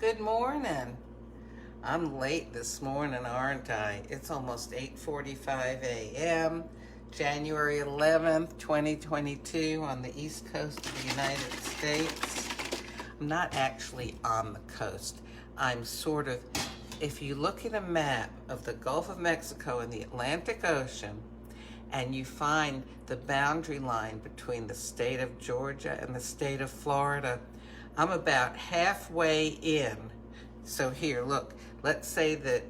Good morning. I'm late this morning, aren't I? It's almost 8:45 a.m., January 11th, 2022 on the east coast of the United States. I'm not actually on the coast. I'm sort of, if you look at a map of the Gulf of Mexico and the Atlantic Ocean, and you find the boundary line between the state of Georgia and the state of Florida, I'm about halfway in. So here, look, let's say that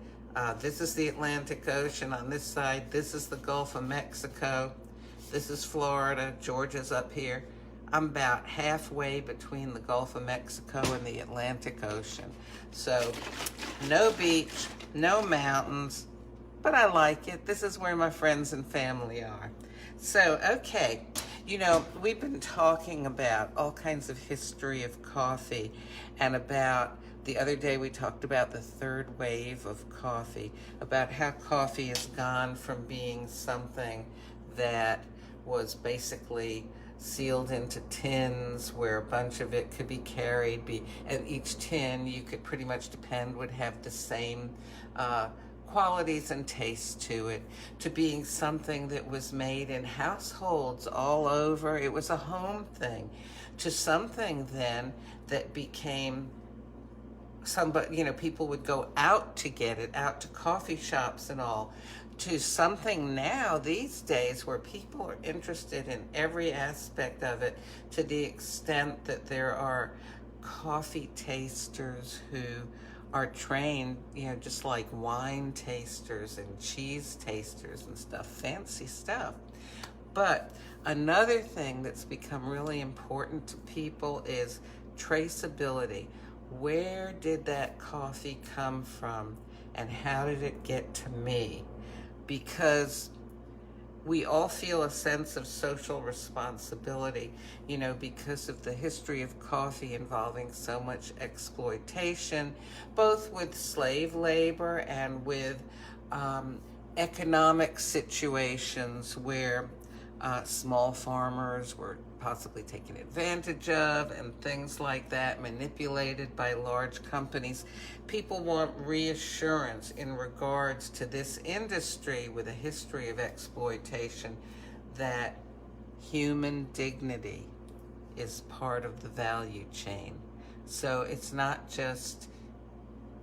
this is the Atlantic Ocean on this side, this is the Gulf of Mexico, this is Florida, Georgia's up here. I'm about halfway between the Gulf of Mexico and the Atlantic Ocean. So no beach, no mountains, but I like it. This is where my friends and family are. So, okay, we've been talking about all kinds of history of coffee, and about the other day we talked about the third wave of coffee, about how coffee has gone from being something that was basically sealed into tins where a bunch of it could be carried, and each tin you could pretty much depend would have the same qualities and taste to it, to being something that was made in households all over. It was a home thing, to something then that became somebody, people would go out to get it, out to coffee shops and all, to something now these days where people are interested in every aspect of it, to the extent that there are coffee tasters who are trained, just like wine tasters and cheese tasters and stuff, fancy stuff. But another thing that's become really important to people is traceability. Where did that coffee come from, and how did it get to me? Because we all feel a sense of social responsibility, because of the history of coffee involving so much exploitation, both with slave labor and with economic situations where small farmers were possibly taken advantage of and things like that, manipulated by large companies. People want reassurance in regards to this industry with a history of exploitation, that human dignity is part of the value chain. So it's not just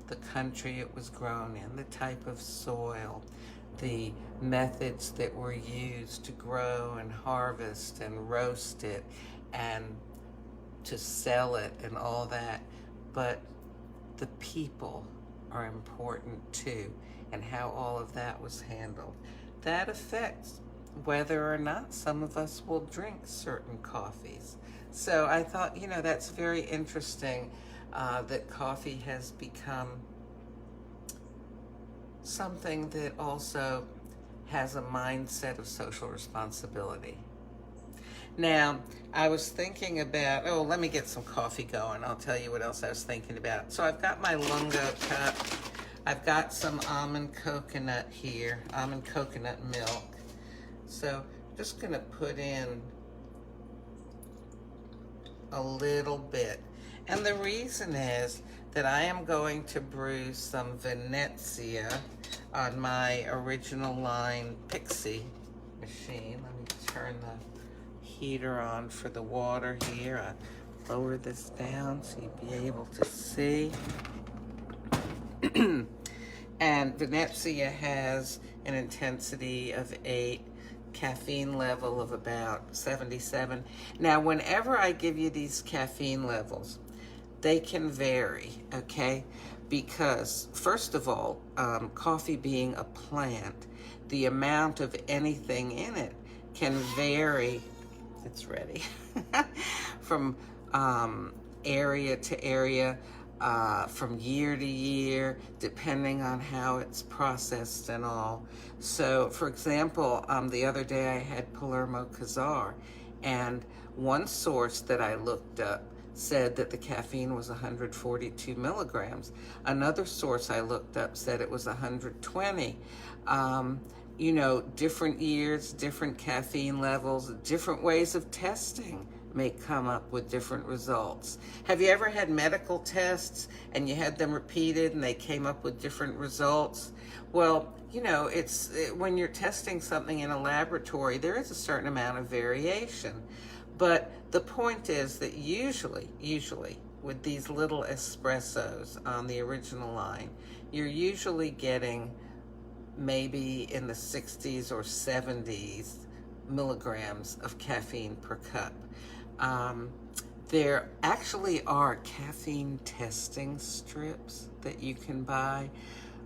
the country it was grown in, the type of soil, the methods that were used to grow and harvest and roast it and to sell it and all that, but the people are important too, and how all of that was handled. That affects whether or not some of us will drink certain coffees. So I thought, that's very interesting, that coffee has become something that also has a mindset of social responsibility. Now, I was thinking about, let me get some coffee going. I'll tell you what else I was thinking about. So I've got my Lungo cup. I've got some almond coconut here, almond coconut milk. So I'm just gonna put in a little bit. And the reason is that I am going to brew some Venezia on my original line Pixie machine. Let me turn the heater on for the water here. I lower this down so you'll be able to see. And Venezia has an intensity of 8, caffeine level of about 77. Now, whenever I give you these caffeine levels, they can vary, okay? Because, first of all, coffee being a plant, the amount of anything in it can vary, it's ready, from area to area, from year to year, depending on how it's processed and all. So, for example, the other day I had Palermo Kazar, and one source that I looked up said that the caffeine was 142 milligrams. Another source I looked up said it was 120. Different years, different caffeine levels, different ways of testing may come up with different results. Have you ever had medical tests and you had them repeated and they came up with different results? Well, you know, when you're testing something in a laboratory, there is a certain amount of variation. But the point is that usually, with these little espressos on the original line, you're usually getting maybe in the 60s or 70s milligrams of caffeine per cup. There actually are caffeine testing strips that you can buy,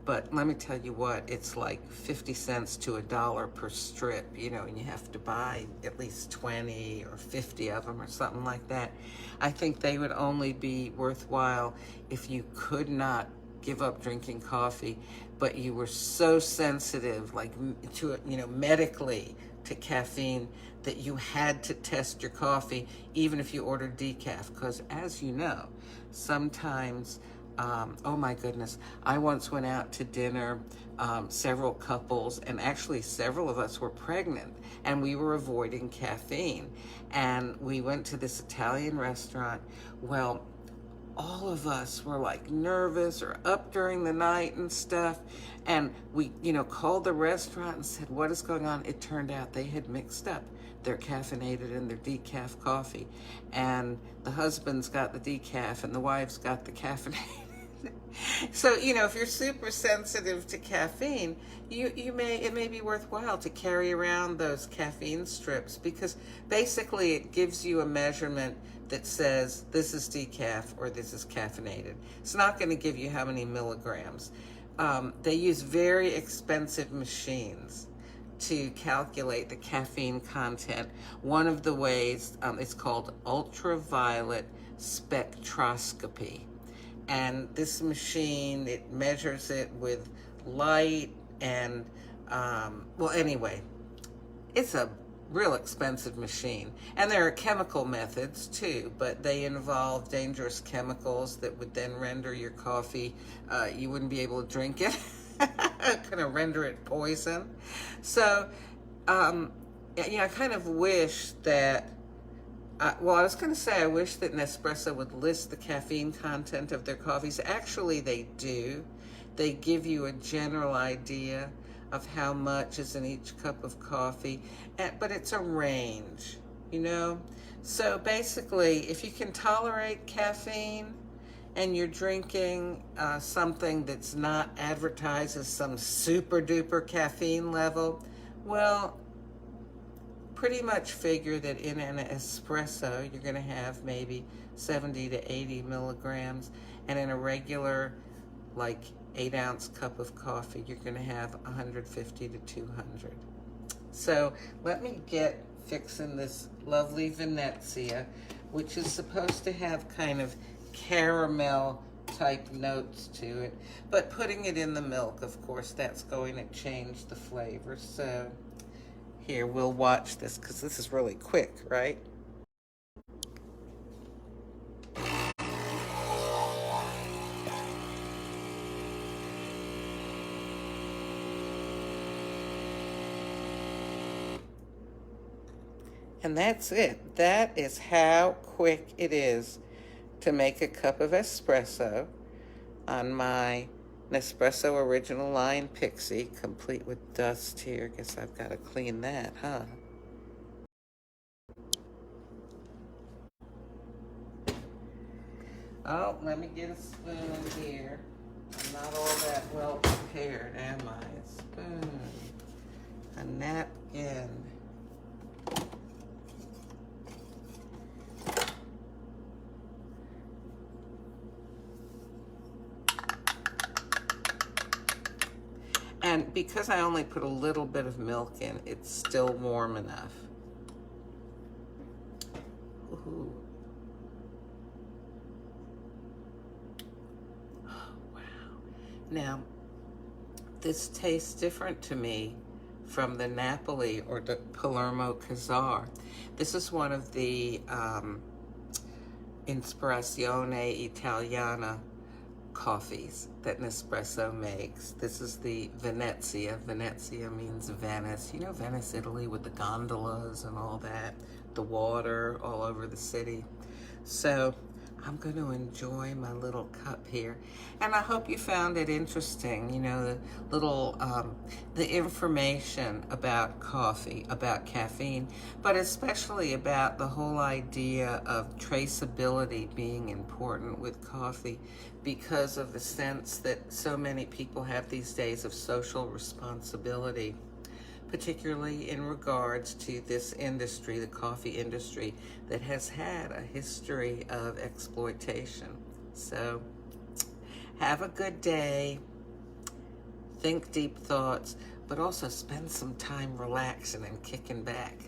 but let me tell you what, it's like 50 cents to $1 per strip, you know, and you have to buy at least 20 or 50 of them or something like that. I think they would only be worthwhile if you could not give up drinking coffee, but you were so sensitive, like to, you know, medically to caffeine, that you had to test your coffee, even if you ordered decaf. Because as you know, sometimes, oh my goodness, I once went out to dinner, several couples, and actually several of us were pregnant, and we were avoiding caffeine. And we went to this Italian restaurant. Well, all of us were like nervous or up during the night and stuff. And we, you know, called the restaurant and said, what is going on? It turned out they had mixed up their caffeinated and their decaf coffee. And the husband's got the decaf and the wife's got the caffeinated. So, you know, if you're super sensitive to caffeine, it may be worthwhile to carry around those caffeine strips, because basically it gives you a measurement that says this is decaf or this is caffeinated. It's not going to give you how many milligrams. They use very expensive machines to calculate the caffeine content. One of the ways, it's called ultraviolet spectroscopy. And this machine, it measures it with light and, well, anyway, it's a real expensive machine. And there are chemical methods too, but they involve dangerous chemicals that would then render your coffee, you wouldn't be able to drink it. Kind of render it poison. So, you know, I kind of wish that, well, I was going to say I wish that Nespresso would list the caffeine content of their coffees. Actually, they do. They give you a general idea of how much is in each cup of coffee, but it's a range, you know? So basically, if you can tolerate caffeine and you're drinking something that's not advertised as some super duper caffeine level, well, pretty much figure that in an espresso, you're gonna have maybe 70 to 80 milligrams, and in a regular, like 8-ounce cup of coffee, you're gonna have 150 to 200. So let me get fixing this lovely Venezia, which is supposed to have kind of caramel type notes to it, but putting it in the milk, of course, that's going to change the flavor. So here, we'll watch this because this is really quick, right? And that's it. That is how quick it is to make a cup of espresso on my Nespresso Original Line Pixie, complete with dust here. Guess I've got to clean that, huh? Oh, let me get a spoon here. I'm not all that well prepared, am I? A spoon, a napkin. And because I only put a little bit of milk in, it's still warm enough. Ooh. Oh, wow. Now, this tastes different to me from the Napoli or the Palermo Casar. This is one of the Ispirazione Italiana coffees that Nespresso makes. This is the Venezia. Venezia means Venice. You know Venice, Italy, with the gondolas and all that. the water all over the city. So I'm going to enjoy my little cup here, and I hope you found it interesting. You know, the little the information about coffee, about caffeine, but especially about the whole idea of traceability being important with coffee, because of the sense that so many people have these days of social responsibility, particularly in regards to this industry, the coffee industry, that has had a history of exploitation. So have a good day, think deep thoughts, but also spend some time relaxing and kicking back.